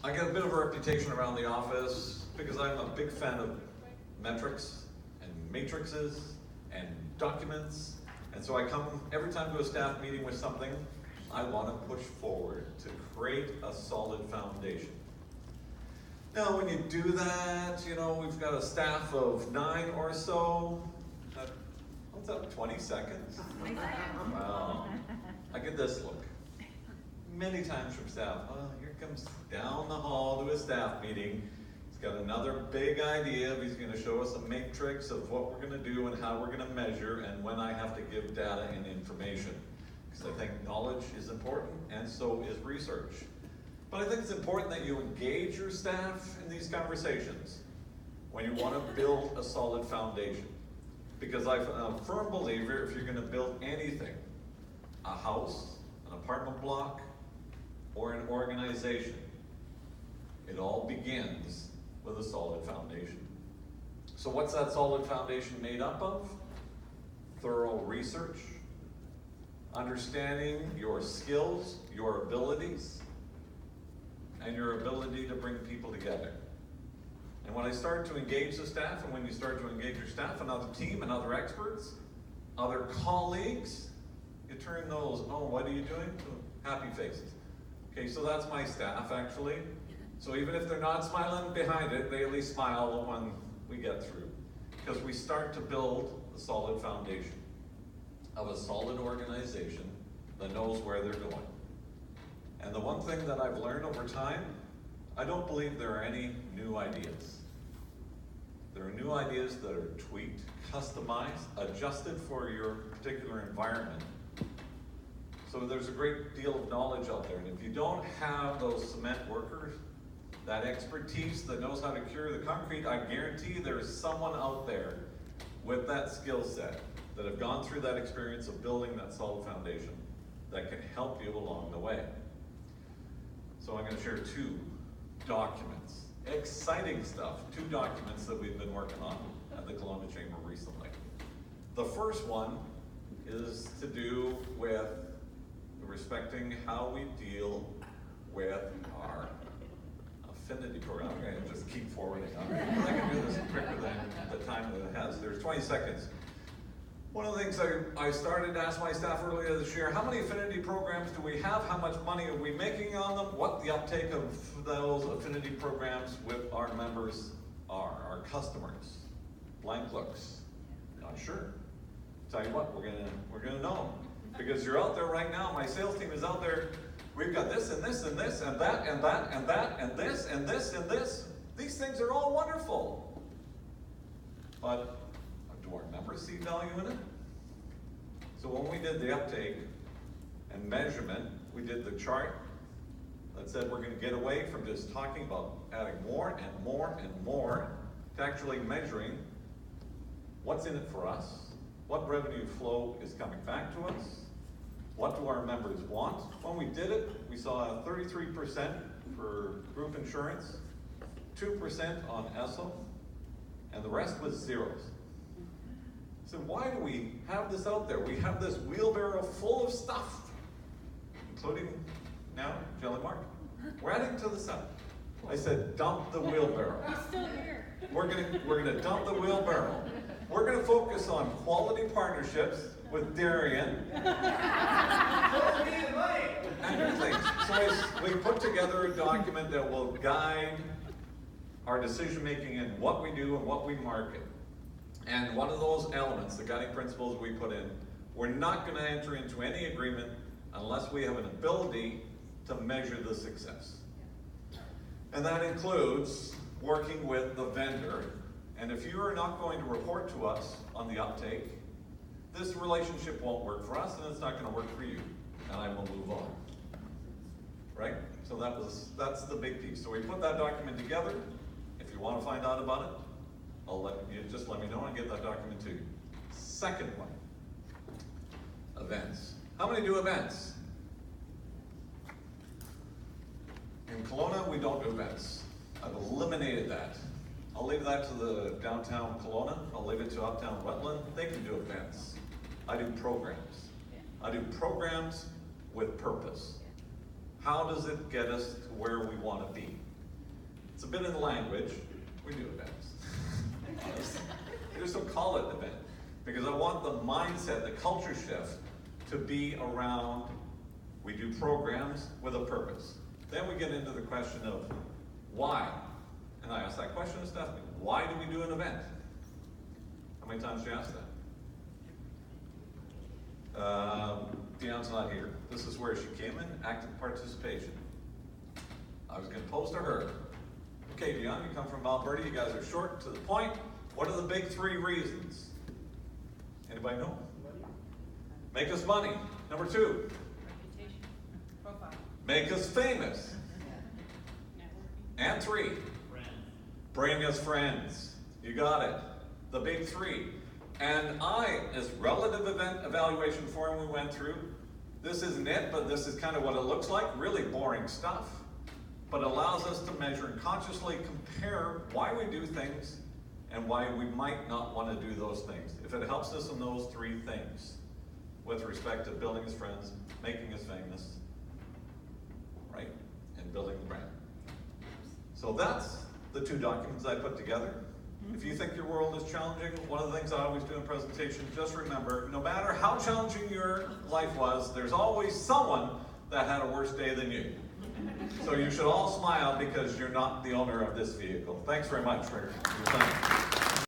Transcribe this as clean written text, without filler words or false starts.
I get a bit of a reputation around the office because I'm a big fan of metrics and matrices and documents. And so I come every time to a staff meeting with something I want to push forward to create a solid foundation. Now, when you do that, we've got a staff of 9 or so. What's up, 20 seconds? 20 seconds. Wow. I get this look many times from staff. Oh, here comes down the hall to a staff meeting. He's got another big idea. He's going to show us a matrix of what we're going to do and how we're going to measure and when I have to give data and information. Because I think knowledge is important, and so is research. But I think it's important that you engage your staff in these conversations when you want to build a solid foundation. Because I'm a firm believer, if you're going to build anything, a house, an apartment block, or an organization, it all begins with a solid foundation. So what's that solid foundation made up of? Thorough research, understanding your skills, your abilities, and your ability to bring people together. And when I start to engage the staff, and when you start to engage your staff, another team, and other experts, other colleagues, you turn those, oh, what are you doing? To happy faces. Okay, so that's my staff, actually. So even if they're not smiling behind it, they at least smile when we get through. Because we start to build a solid foundation of a solid organization that knows where they're going. And the one thing that I've learned over time, I don't believe there are any new ideas. There are new ideas that are tweaked, customized, adjusted for your particular environment. So there's a great deal of knowledge out there. And if you don't have those cement workers, that expertise that knows how to cure the concrete, I guarantee there's someone out there with that skill set that have gone through that experience of building that solid foundation that can help you along the way. So I'm going to share 2 documents, exciting stuff, 2 documents that we've been working on at the Kelowna Chamber recently. The first one is to do with respecting how we deal with our affinity program. I'm going to just keep forwarding on it. I can do this quicker than the time that it has. There's 20 seconds. One of the things I started to ask my staff earlier this year, how many affinity programs do we have? How much money are we making on them? What the uptake of those affinity programs with our members are, our customers? Blank looks. Not sure. Tell you what, we're gonna know. Because you're out there right now, my sales team is out there, we've got this and this and this and that and that and that and this and this and this. These things are all wonderful. But do our members see value in it? So when we did the uptake and measurement, we did the chart that said we're going to get away from just talking about adding more and more and more to actually measuring what's in it for us, what revenue flow is coming back to us, what do our members want. When we did it, we saw a 33% for group insurance, 2% on ESO, and the rest was zeros. So why do we have this out there? We have this wheelbarrow full of stuff, including now Jelly Mark. We're adding to the side. I said, dump the wheelbarrow. He's still here. We're gonna dump the wheelbarrow. We're gonna focus on quality partnerships with Darian. And new things. So we put together a document that will guide our decision making in what we do and what we market. And one of those elements, the guiding principles we put in, we're not going to enter into any agreement unless we have an ability to measure the success. And that includes working with the vendor. And if you are not going to report to us on the uptake, this relationship won't work for us, and it's not going to work for you. And I will move on. Right? So that's the big piece. So we put that document together. If you want to find out about it, just let me know and get that document to you. Second one, events. How many do events? In Kelowna, we don't do events. I've eliminated that. I'll leave that to the downtown Kelowna. I'll leave it to uptown Wetland. They can do events. I do programs. I do programs with purpose. How does it get us to where we want to be? It's a bit in the language. We do events. I just don't call it an event, because I want the mindset, the culture shift, to be around, we do programs with a purpose. Then we get into the question of why. And I asked that question to Stephanie. Why do we do an event? How many times did you ask that? Dion's not here. This is where she came in, active participation. I was going to pose to her. Okay, Dion, you come from Alberta. You guys are short, to the point. What are the big 3 reasons? Anybody know? Make us money. Number 2. Reputation. Profile. Make us famous. And 3. Bring us friends. You got it. The big 3. And as relative event evaluation form we went through, this isn't it, but this is kind of what it looks like. Really boring stuff. But allows us to measure and consciously compare why we do things and why we might not want to do those things. If it helps us in those 3 things, with respect to building us friends, making us famous, right, and building the brand. So that's the 2 documents I put together. If you think your world is challenging, one of the things I always do in presentations, just remember, no matter how challenging your life was, there's always someone that had a worse day than you. So you should all smile because you're not the owner of this vehicle. Thanks very much for your time.